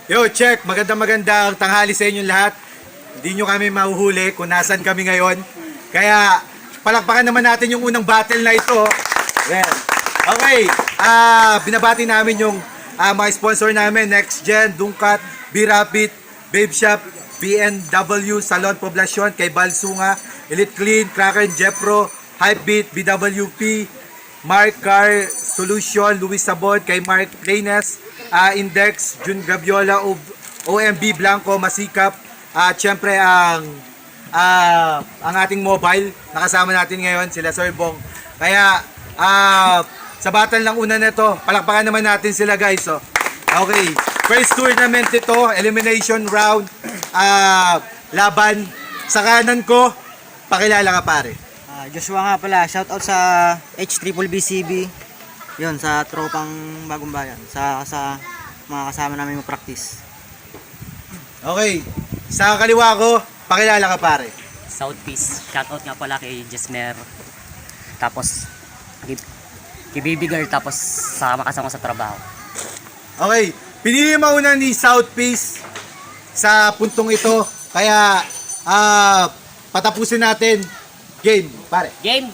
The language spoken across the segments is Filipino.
Yo, check. Magandang tanghali sa inyong lahat. Hindi nyo kami mahuhuli kung nasan kami ngayon. Kaya, palakpakan naman natin yung unang battle na ito. Well, okay. Binabati namin yung mga sponsor namin. Next Gen, Dungkat, B-Rapid, Babe Shop, BNW, Salon Poblacion, kay Balsunga, Elite Clean, Kraken, Jepro, Hypebeat, BWP, Mark Car Solution, Luis Sabon, kay Mark Reynes, Index, Jun Gabiola, OMB Blanco, Masikap, at syempre ang ating mobile, nakasama natin ngayon, sila Sir Bong. Kaya, sa battle ng una nito, palakpakan naman natin sila guys. So. Okay, first tournament ito, elimination round, laban. Sa kanan ko, pakilala ka pare. Joshua nga pala, shoutout sa H-BBCB. Yun, sa tropang Bagong Bayan. Sa mga kasama namin mag-practice. Okay, sa kaliwa ko, pakilala ka pare. Southpeace, shoutout nga pala kay Jesmer. Tapos, kay Baby Girl, tapos sa makasama sa trabaho. Okay, pinili mauna ni Southpeace sa puntong ito. Kaya, patapusin natin. Game, pare. Game!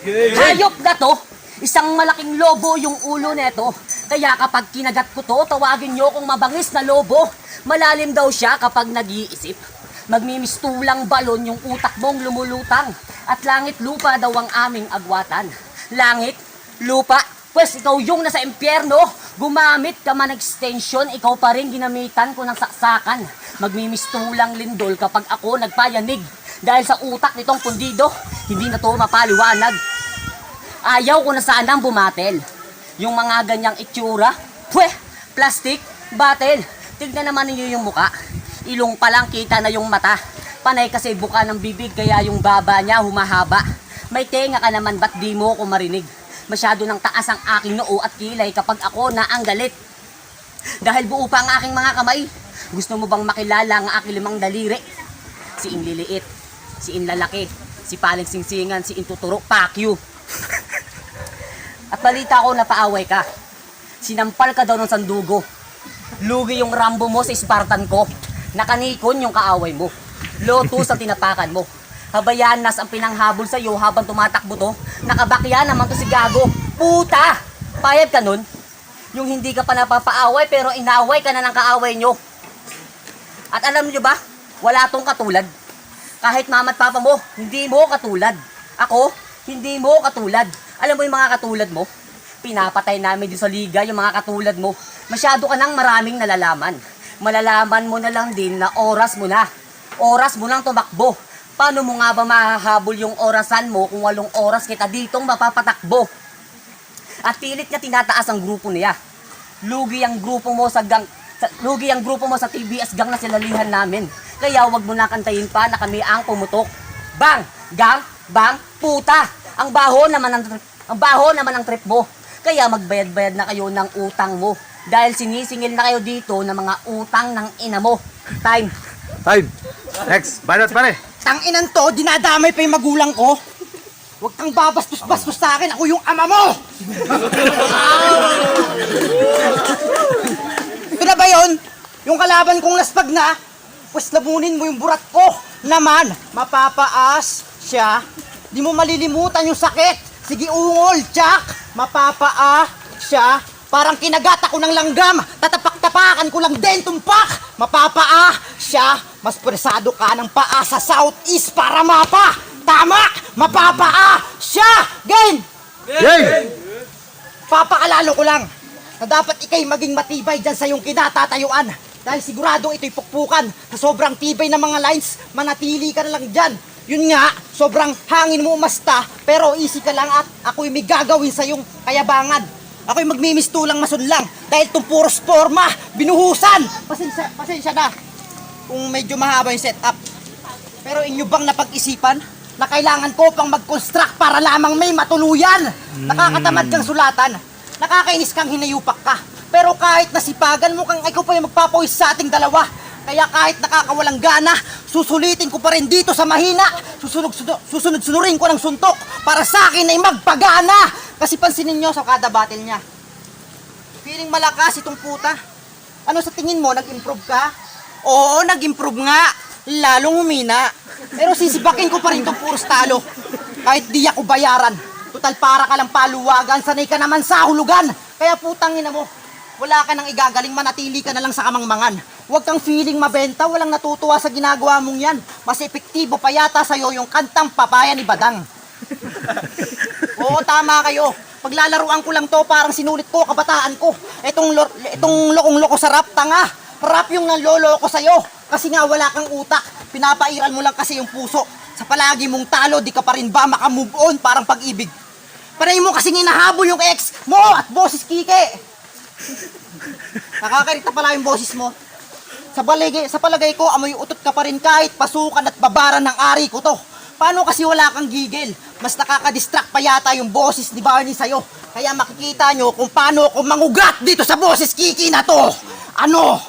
Hayop na to! Isang malaking lobo yung ulo neto. Kaya kapag kinagat ko to, tawagin nyo kong mabangis na lobo. Malalim daw siya kapag nag-iisip. Magmimistulang balon yung utak mong lumulutang. At langit lupa daw ang aming agwatan. Langit, lupa, pwes ikaw yung nasa impyerno. Gumamit ka man extension, ikaw pa rin ginamitan ko ng saksakan. Magmimistulang lindol kapag ako nagpayanig. Dahil sa utak nitong pundido, hindi na to mapaliwanag. Ayaw ko na sanang bumatel. Yung mga ganyang itsura, plastic, battle. Tignan naman ninyo yung muka. Ilong pa lang kita na yung mata. Panay kasi buka ng bibig, kaya yung baba niya humahaba. May tenga ka naman, ba't di mo ko marinig? Masyado ng taas ang aking noo at kilay kapag ako na ang galit. Dahil buo pa ang aking mga kamay. Gusto mo bang makilala ang aking limang daliri? Si Inliliit, si Inlalaki, si Paling Singsingan, si Intuturo, Pakyu. At balita ko na paaway ka. Sinampal ka daw ng sandugo. Lugi yung Rambo mo sa Spartan ko. Nakanikon yung kaaway mo. Lotus ang tinapakan mo. Habayanas ang pinanghabol sa'yo habang tumatakbo to. Nakabakya naman to si Gago. Puta! Payag ka nun? Yung hindi ka pa napapaaway pero inaway ka na ng kaaway nyo. At alam nyo ba, wala tong katulad. Kahit mama at papa mo, hindi mo katulad. Ako, hindi mo katulad. Alam mo yung mga katulad mo? Pinapatay namin din sa liga yung mga katulad mo. Masyado ka nang maraming nalalaman. Malalaman mo na lang din na oras mo na. Oras mo nang tumakbo. Paano mo nga ba mahahabol yung orasan mo kung 8 oras kita ditong mapapatakbo? At pilit niya tinataas ang grupo niya. Lugi ang grupo mo sa TBS gang na silalihan namin. Kaya wag mo na kantayin pa na kami ang pumutok. Bang! Gang! Bang! Puta! Ang baho naman ang trip mo. Kaya magbayad-bayad na kayo ng utang mo. Dahil sinisingil na kayo dito ng mga utang ng ina mo. Time! Next, banat pare. Tanginan to, dinadamay pa yung magulang ko. Huwag kang babastos-bastos sa akin, ako yung ama mo! Ito na ba yun? Yung kalaban kong laspag na, pues labunin mo yung burat ko. Naman, mapapaas siya. Di mo malilimutan yung sakit. Sige ungol, Jack. Mapapaa siya. Parang kinagat ako ng langgam. Tatapak-tapakan ko lang din tumpak. Mapapaa siya. Mas presado ka ng paa sa southeast para mapa. Tama! Mapapaa siya! Game! Papakalalo ko lang na dapat ikay maging matibay dyan sa iyong kinatatayuan. Dahil siguradong ito'y pukpukan. Sa sobrang tibay ng mga lines, manatili ka na lang dyan. Yun nga, sobrang hangin mo umasta, pero easy ka lang at ako'y may gagawin sa iyong kayabangan. Ako'y magmimistulang masunlang dahil itong puros forma, binuhusan. Pasensya na kung medyo mahaba yung setup. Pero inyo bang napag-isipan na kailangan ko pang mag-construct para lamang may matuluyan? Nakakatamad kang sulatan, nakakainis kang hinayupak ka. Pero kahit nasipagan mo kang ikaw pa yung magpapawis sa ating dalawa. Kaya kahit nakakawalang gana, susulitin ko pa rin dito sa mahina. Susunod-sunurin ko ng suntok para sa akin ay magpagana. Kasi pansinin nyo sa kada battle niya, feeling malakas itong puta. Ano sa tingin mo, nag-improve ka? Oo, nag-improve nga. Lalong humina. Pero sisibakin ko pa rin itong puros talo. Kahit di ako bayaran. Total para ka lang paluwagan, sanay ka naman sa hulugan. Kaya putang ina mo, wala ka nang igagaling, manatili ka na lang sa kamangmangan. Huwag kang feeling mabenta, walang natutuwa sa ginagawa mong yan. Mas epektibo pa yata sa'yo yung kantang Papaya ni Badang. Oo, tama kayo. Paglalaruan ko lang to, parang sinulit ko, kabataan ko. Itong lokong-loko sa rap, tanga. Rap yung nanloloko sa'yo. Kasi nga wala kang utak. Pinapairal mo lang kasi yung puso. Sa palagi mong talo, di ka pa rin ba makamove on parang pag-ibig. Panay mo kasing inahabol yung ex mo at boses Kike. Nakakarita pala yung boses mo. Sa palagay ko, amoy utot ka pa rin kahit pasukan at babaran ng ari ko to. Paano kasi wala kang gigil? Mas nakaka-distract pa yata yung boses ni Barney sa'yo. Kaya makikita nyo kung paano ako mangugat dito sa boses Kiki na to. Ano?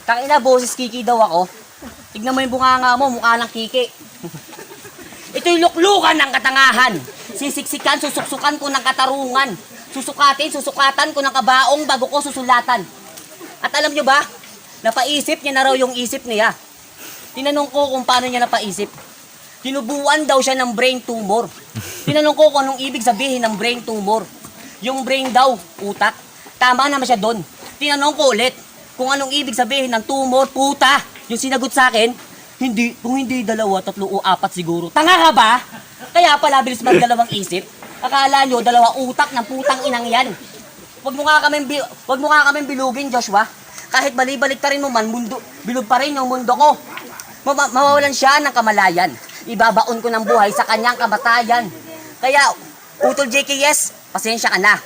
Tangina, boses Kiki daw ako. Tignan mo yung bunganga mo, mukha ng Kiki. Ito'y luklukan ng katangahan. Sisiksikan, susuksukan ko ng katarungan. Susukatan ko ng kabaong bago ko susulatan. At alam nyo ba, napaisip niya na raw yung isip niya. Tinanong ko kung paano niya napaisip. Tinubuan daw siya ng brain tumor. Tinanong ko kung anong ibig sabihin ng brain tumor. Yung brain daw, utak. Tama naman siya doon. Tinanong ko ulit kung anong ibig sabihin ng tumor, puta. Yung sinagot sa akin, kung hindi 2, 3 o 4 siguro. Tanga ka ba? Kaya pala bilis magdalawang isip. Akala nyo, 2 utak ng putang inang yan. Wag mo nga kaming bilugin, Joshua. Kahit balibalik ta rin mo man, bilog pa rin yung mundo ko. Mawawalan siya ng kamalayan. Ibabaon ko ng buhay sa kanyang kamatayan. Kaya, Utol JKS, pasensya ka na.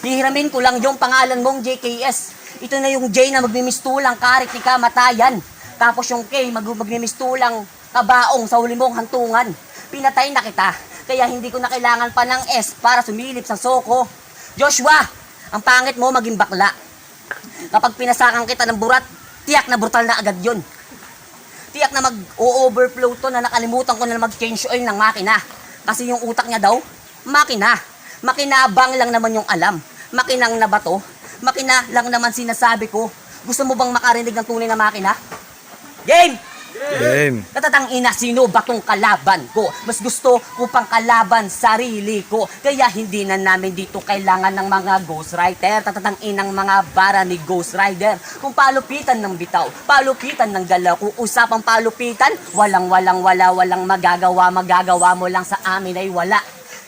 Hihiramin ko lang yung pangalan mong JKS. Ito na yung J na magmimistulang karit ni kamatayan. Tapos yung K magmimistulang kabaong sa huli mong hantungan. Pinatay na kita, kaya hindi ko na kailangan pa ng S para sumilip sa soko. Joshua, ang pangit mo maging bakla. Kapag pinasakan kita ng burat, tiyak na brutal na agad yun. Tiyak na mag-overflow to na nakalimutan ko na mag-change oil ng makina. Kasi yung utak niya daw, makina. Makinabang lang naman yung alam. Makinang na ba to? Makina lang naman sinasabi ko. Gusto mo bang makarinig ng tunay na makina? Game! Game. Katatang ina, sino ba tong kalaban ko? Mas gusto ko pang kalaban sarili ko. Kaya hindi na namin dito kailangan ng mga ghostwriter. Tatatang inang mga bara ni Ghost Rider. Kung palupitan ng bitaw, palupitan ng galaw. Kung usapang palupitan, walang magagawa mo lang sa amin ay wala.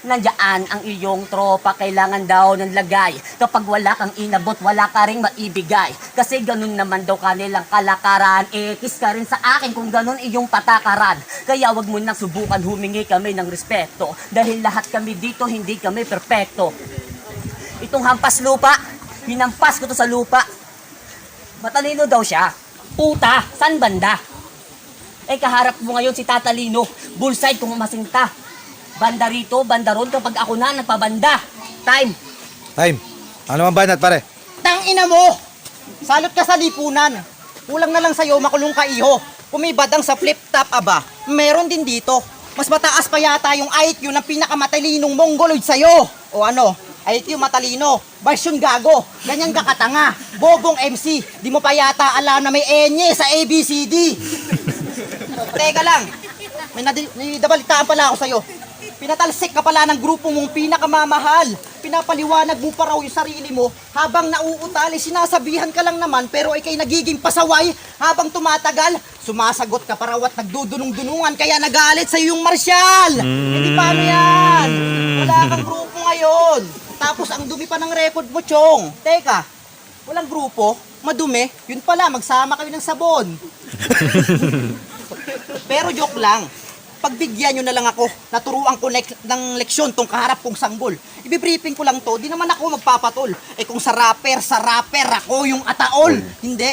Nandiyan ang iyong tropa, kailangan daw ng lagay. Kapag wala kang inabot, wala ka ring maibigay. Kasi ganun naman daw kanilang kalakaran. Kiss ka rin sa akin kung ganun iyong patakaran. Kaya wag mo nang subukan, humingi kami ng respeto. Dahil lahat kami dito, hindi kami perpekto. Itong hampas lupa, hinampas ko to sa lupa. Matalino daw siya. Puta, san banda? Kaharap mo ngayon si Tatalino. Bullside kung masinta. Banda rito, banda ron kapag ako na nagpabanda. Time. Ano ang banat, pare? Tang ina mo! Salot ka sa lipunan. Kulang na lang sa'yo, makulong ka iho. Kumibadang sa flip top, aba. Meron din dito. Mas mataas pa yata yung IQ ng pinakamatalinong mongoloid sa'yo. O ano? IQ matalino. Version gago. Ganyan ka katanga. Bobong MC. Di mo pa yata alam na may enye sa ABCD. Teka lang. May nadabalitaan pala ako sa'yo. Pinatalsik ka pala ng grupo mong pinakamamahal. Pinapaliwanag mo pa raw yung sarili mo habang nauutali. Sinasabihan ka lang naman pero ikay nagiging pasaway habang tumatagal. Sumasagot ka pa raw at nagdudunong-dunungan kaya nagalit sa'yo yung Marshall. Hindi paano yan? Wala kang grupo ngayon. Tapos ang dumi pa ng record mo, Chong. Teka, walang grupo? Madumi? Yun pala, magsama kayo ng sabon. Pero joke lang. Pagbigyan nyo na lang ako, naturuan ko ng leksyon tong kaharap kong sanggol. Ibibriefing ko lang to, di naman ako magpapatol. Kung sa rapper, ako yung ataol. Hindi.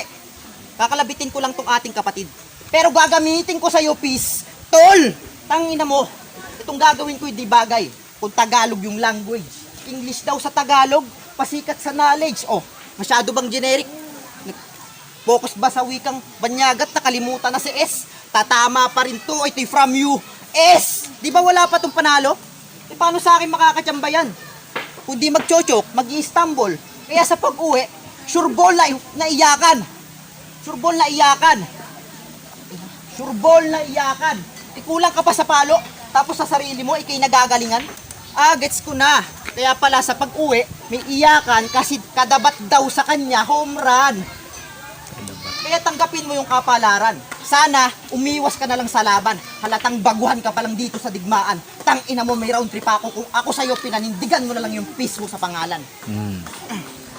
Kakalabitin ko lang tong ating kapatid. Pero gagamitin ko sa'yo, peace. Tol! Tangina mo. Itong gagawin ko hindi bagay. Kung Tagalog yung language. English daw sa Tagalog, pasikat sa knowledge. Masyado bang generic? Focus ba sa wikang banyagat, nakalimutan na si S? Tatama pa rin to, ito'y from you. S! Di ba wala pa tong panalo? Paano sa akin makakatsamba yan? Kung di magchochok, mag-i-Istanbul. Kaya sa pag-uwi, sureball na iyakan. Sureball na iyakan. Sureball na iyakan. Ikulang ka pa sa palo, tapos sa sarili mo, ikay nagagalingan. Gets ko na. Kaya pala sa pag-uwi, may iyakan kasi kadabat daw sa kanya, home run. Kaya tanggapin mo yung kapalaran. Sana, umiwas ka na lang sa laban. Halatang baguhan ka pa lang dito sa digmaan. Tangina mo, may round trip ako. Kung ako sa'yo, pinanindigan mo na lang yung peace mo sa pangalan.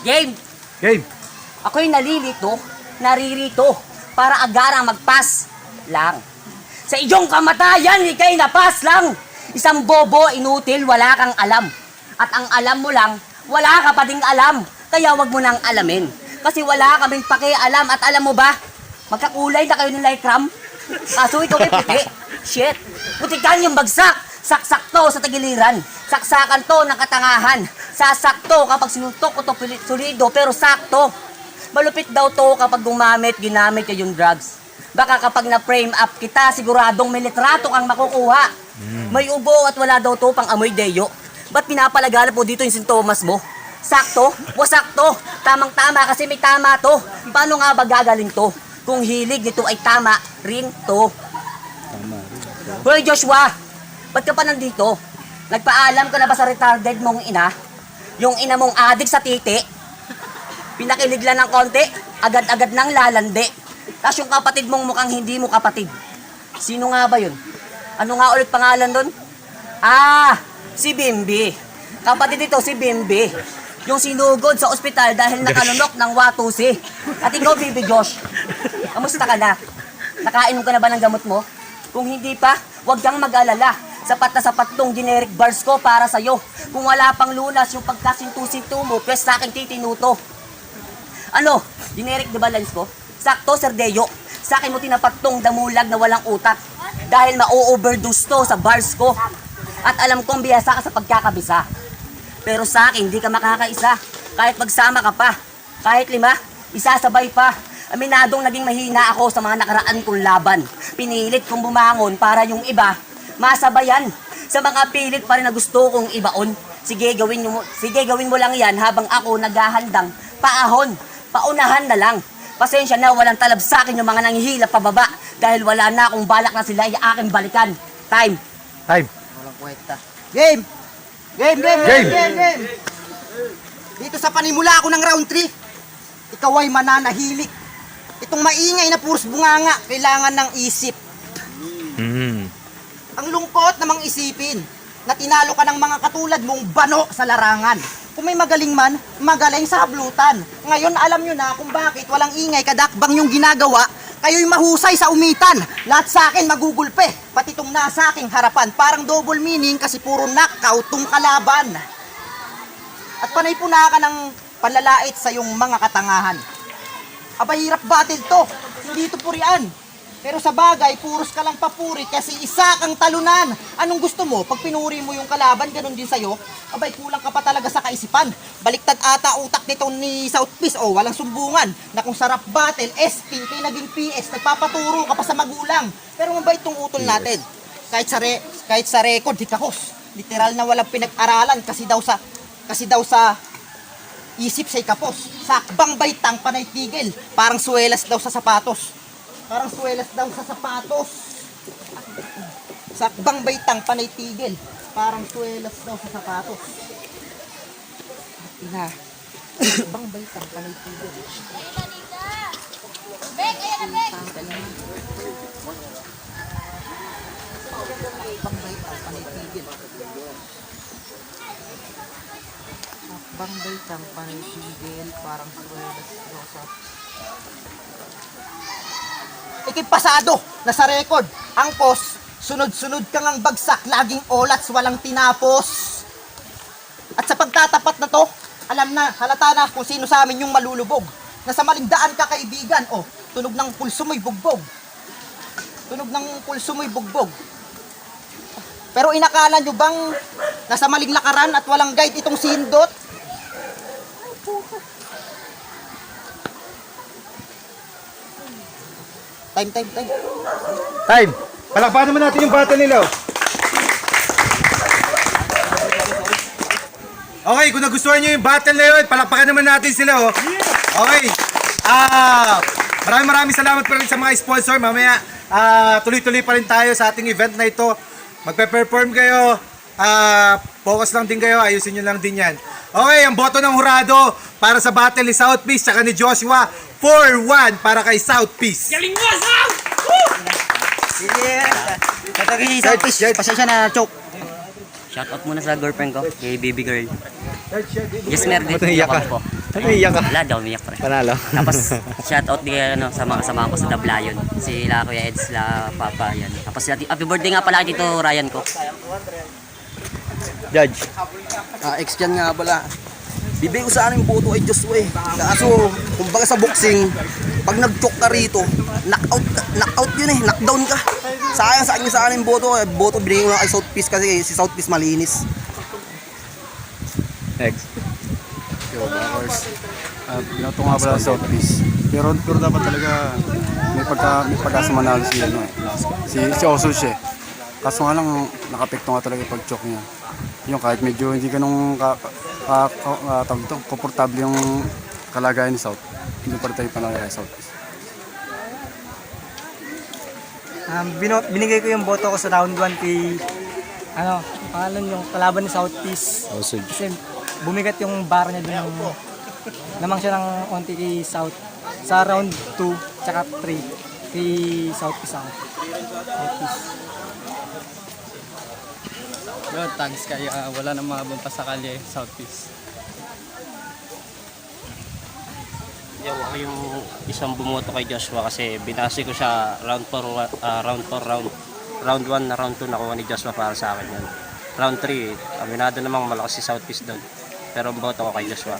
Game! Game. Ako'y naririto, para agarang magpas lang. Sa iyong kamatayan, ikay napas lang. Isang bobo, inutil, wala kang alam. At ang alam mo lang, wala ka pa ding alam. Kaya wag mo nang alamin. Kasi wala kaming pakialam. At alam mo ba, magkakulay na kayo ng lycram. Kaso ikaw ay puti. Shit. Putikan yung bagsak. Saksak to sa tagiliran. Saksakan to ng katangahan. Sasakto kapag sinuntok ko to solido pero sakto. Malupit daw to kapag ginamit ka yung drugs. Baka kapag na-frame up kita, siguradong may litrato kang makukuha. May ubo at wala daw to pang amoy deyo. Ba't pinapalaganap mo dito yung sintomas mo? Sakto? Wasakto? Tamang-tama kasi may tama to. Paano nga ba gagaling to? Kung hilig nito ay tama rin to. Hoy Joshua, ba't ka pa nandito? Nagpaalam ka na ba sa retarded mong ina? Yung ina mong adik sa titi? Pinakilig lang ng konti, agad-agad nang lalandi. Tapos yung kapatid mong mukhang hindi mo kapatid. Sino nga ba yun? Ano nga ulit pangalan doon? Si Bimbi. Kapatid ito si Bimbi. Yung sinugod sa ospital dahil nakalunok ng watusi. At ikaw, Baby Josh, kamusta ka na? Nakainom ka na ba ng gamot mo? Kung hindi pa, huwag kang mag-alala. Sapat na sapat tong generic bars ko para sa'yo. Kung wala pang lunas yung pagkasintu-sintu mo, pwes sa akin titinuto. Ano? Generic di ba lines ko? Sakto, Sir Deyo. Sa akin mo tinapat tong damulag na walang utak. Dahil ma-overdose to sa bars ko. At alam kong biyasa ka sa pagkakabisa. Pero sa akin, hindi ka makakaisa. Kahit magsama ka pa. Kahit 5, isasabay pa. Aminadong naging mahina ako sa mga nakaraan kong laban. Pinilit kong bumangon para yung iba masabayan. Sa mga pilit pa rin na gusto kong ibaon. Sige, gawin mo lang yan habang ako naghahandang paahon. Paunahan na lang. Pasensya na, walang talab sa akin yung mga nanghihilap pababa. Dahil wala na akong balak na sila ay aking balikan. Time. Walang kwenta. Game! Game! Dito sa panimula ako ng round 3, ikaw ay mananahimik. Itong maingay na puros bunganga, kailangan ng isip. Ang lungkot namang isipin na tinalo ka ng mga katulad mong bano sa larangan. Kung may magaling man, magaling sa hablutan. Ngayon alam nyo na kung bakit walang ingay kadakbang yung ginagawa. Kayo'y mahusay sa umitan. Lahat sa akin magugulpe. Pati itong nasa aking harapan. Parang double meaning kasi puro knockout tong kalaban. At panay po na ka ng panlalait sa iyong mga katangahan. Aba, hirap battle to. Hindi to purian. Pero sa bagay, puros ka lang papuri kasi isa kang talunan. Anong gusto mo? Pag pinuri mo yung kalaban, ganun din sa'yo, abay, kulang ka pa talaga sa kaisipan. Baliktad ata utak nito ni Southpeace, walang sumbungan. Na kung sarap battle, SP, kay naging PS, nagpapaturo ka pa sa magulang. Pero mabait tong utol natin. Kahit sa record, hikahos. Literal na walang pinag-aralan kasi daw sa isip siya'y kapos. Sakbang baitang panay tigil, parang suwelas daw sa sapatos. Sakbang baitang panay tigil, parang suwelas daw sa sapatos. Sakbang baitang panay tigil. Sakbang baitang panay tigil. Sakbang baitang panay tigil, parang suwelas daw sa ikipasado na sa record. Ang pos, sunod-sunod kang ang bagsak, laging olats, walang tinapos. At sa pagtatapat na to, halata na kung sino sa amin yung malulubog. Nasa maling daan ka, kaibigan. Tunog ng pulso mo'y bugbog. Pero inakala nyo bang nasa maling lakaran at walang guide itong sindot? Time. Palakpakan naman natin yung battle nila. Okay, kung nagustuhan nyo yung battle na yun, palakpakan naman natin sila, oh. Okay. Maraming salamat pa rin sa mga sponsor. Mamaya, tuloy-tuloy pa rin tayo sa ating event na ito. Magpe-perform kayo. Focus lang din kayo. Ayusin nyo lang din yan. Okay, ang boto ng hurado para sa battle ni Southpeace tsaka ni Joshua, 4-1 para kay Southpeace. Galing mo, Sam! Tatagin sa fish. Pasensya na, choke. Shoutout muna sa girlfriend ko, kay baby girl. Yes, Ba't naiyak ka? po. Naiyak ka? Wala daw, umiyak pa rin. Panalo. Tapos, shoutout din sa mga kasama ko sa Dablayon. Sila Kuya Ed, sila Papa, yan. Tapos, happy birthday nga pala kay Tito Ryan ko. Judge. Ex dyan nga pala. Bibigay ko sa akin yung boto ay Joshua eh. Kaso, kumbaga sa boxing, pag nag-choke ka rito, knockout yun eh, knockdown ka. Sayang sa akin yung boto, boto binigay ko lang kay Southpeace kasi si Southpeace malinis. Next. Yo, Bakers. Binoto nga pala sa Southpeace. Pero dapat talaga may pagkasa manalo si ano eh. Si Osos eh. Kaso nga lang nakapekto nga talaga yung pag-choke niya. Yung kahit medyo hindi ganun komportable yung kalagayan ni South. Hindi pa rin tayo panalo kay Southpeace. Binigay ko yung boto ko sa round 1 kay pangalan yung kalaban ni Southpeace. Kasi bumigat yung bar niya doon. Namang siya ng onti kay South. Sa round 2 tsaka 3 kay Southpeace ako. Southpeace. Yun, thanks kaya wala nang mga bumpa sa kalye, Southpeace. Ako yung isang bumoto kay Joshua kasi binasi ko siya round 1 na round 2 nakuha ni Joshua para sa akin yun. Round 3, aminado namang malakas si Southpeace doon. Pero ang boto ko kay Joshua.